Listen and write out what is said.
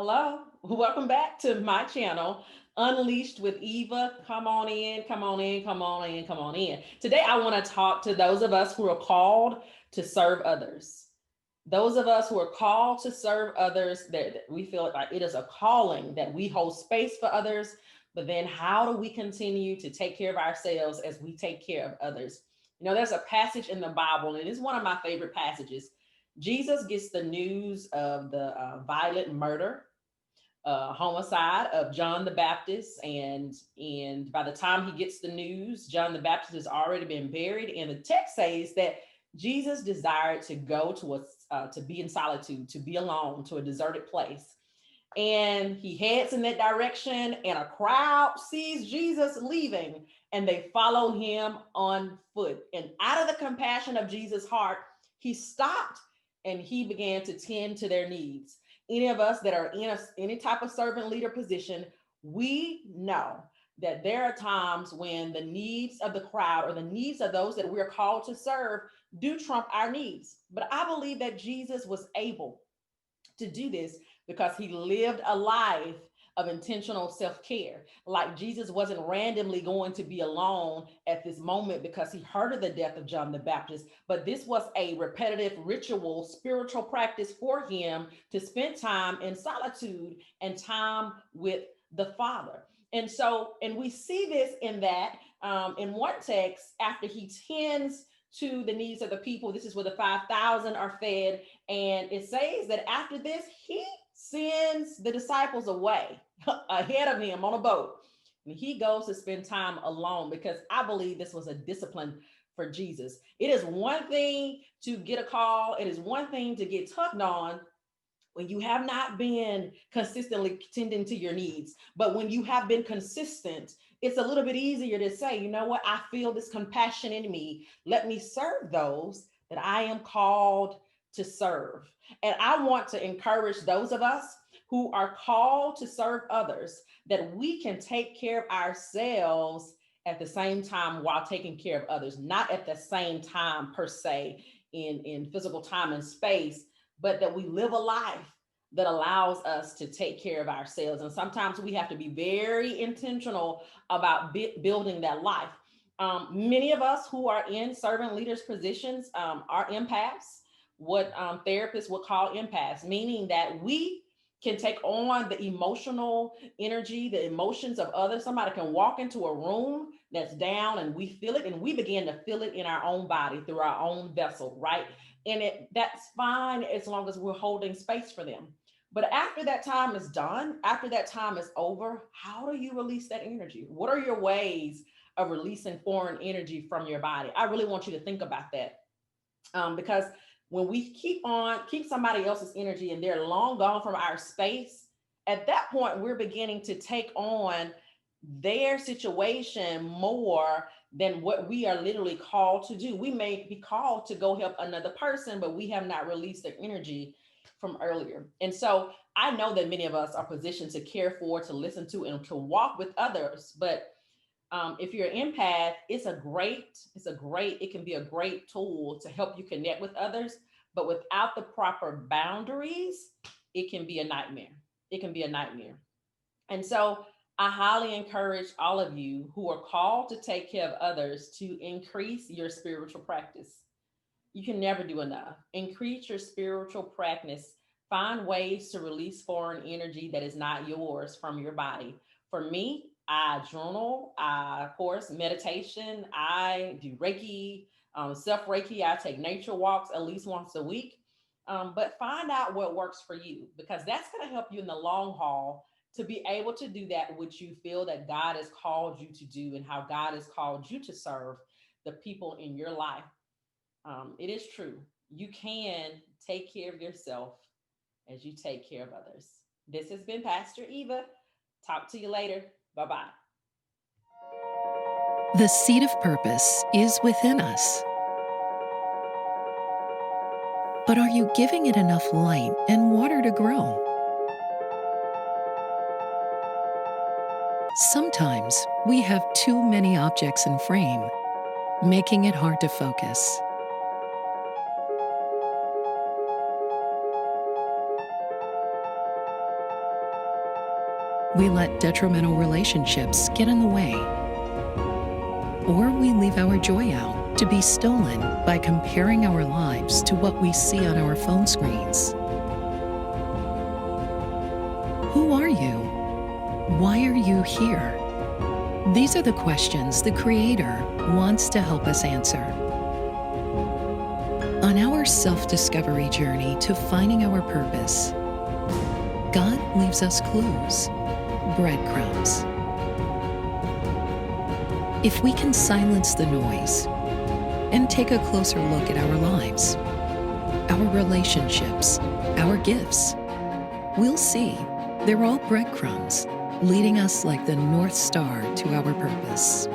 Hello, welcome back to my channel, Unleashed with Eva. Come on in, come on in, come on in, come on in. Today, I want to talk to those of us who are called to serve others. Those of us who are called to serve others, that we feel like it is a calling that we hold space for others. But then, how do we continue to take care of ourselves as we take care of others? There's a passage in the Bible, and it's one of my favorite passages. Jesus gets the news of the violent murder, homicide of John the Baptist, and by the time he gets the news, John the Baptist has already been buried. And the text says that Jesus desired to go to be in solitude, to be alone, to a deserted place. And he heads in that direction, and a crowd sees Jesus leaving, and they follow him on foot. And out of the compassion of Jesus' heart, he stopped and he began to tend to their needs. Any of us that are in any type of servant leader position, we know that there are times when the needs of the crowd or the needs of those that we're called to serve do trump our needs. But I believe that Jesus was able to do this because he lived a life of intentional self-care. Like Jesus wasn't randomly going to be alone at this moment because he heard of the death of John the Baptist, but this was a repetitive ritual, spiritual practice for him to spend time in solitude and time with the Father. And we see this in that in one text, after he tends to the needs of the people, this is where the 5,000 are fed. And it says that after this, he sends the disciples away ahead of him on a boat. And he goes to spend time alone because I believe this was a discipline for Jesus. It is one thing to get a call, it is one thing to get tugged on when you have not been consistently tending to your needs. But when you have been consistent, it's a little bit easier to say, you know what, I feel this compassion in me. Let me serve those that I am called to serve. And I want to encourage those of us who are called to serve others that we can take care of ourselves at the same time while taking care of others, not at the same time per se in physical time and space, but that we live a life that allows us to take care of ourselves. And sometimes we have to be very intentional about building that life. Many of us who are in servant leaders positions are empaths, what therapists would call empaths, meaning that we can take on the emotional energy, the emotions of others. Somebody can walk into a room that's down and we feel it, and we begin to feel it in our own body through our own vessel, right? And that's fine as long as we're holding space for them. But after that time is done, after that time is over, how do you release that energy? What are your ways of releasing foreign energy from your body? I really want you to think about that, because when we keep somebody else's energy and they're long gone from our space, at that point we're beginning to take on their situation more than what we are literally called to do. We may be called to go help another person, but we have not released their energy from earlier. And so I know that many of us are positioned to care for, to listen to, and to walk with others. But if you're an empath, it can be a great tool to help you connect with others. But without the proper boundaries, it can be a nightmare. It can be a nightmare. And so I highly encourage all of you who are called to take care of others to increase your spiritual practice. You can never do enough. Increase your spiritual practice. Find ways to release foreign energy that is not yours from your body. For me, I journal, I, of course, meditation, I do Reiki, self Reiki. I take nature walks at least once a week. But find out what works for you, because that's going to help you in the long haul to be able to do that which you feel that God has called you to do and how God has called you to serve the people in your life. It is true. You can take care of yourself as you take care of others. This has been Pastor Eva. Talk to you later. Bye bye. The seed of purpose is within us. But are you giving it enough light and water to grow? Sometimes we have too many objects in frame, making it hard to focus. We let detrimental relationships get in the way. Or we leave our joy out to be stolen by comparing our lives to what we see on our phone screens. Who are you? Why are you here? These are the questions the Creator wants to help us answer. On our self-discovery journey to finding our purpose, God leaves us clues, breadcrumbs. If we can silence the noise and take a closer look at our lives, our relationships, our gifts, we'll see they're all breadcrumbs leading us like the North Star to our purpose.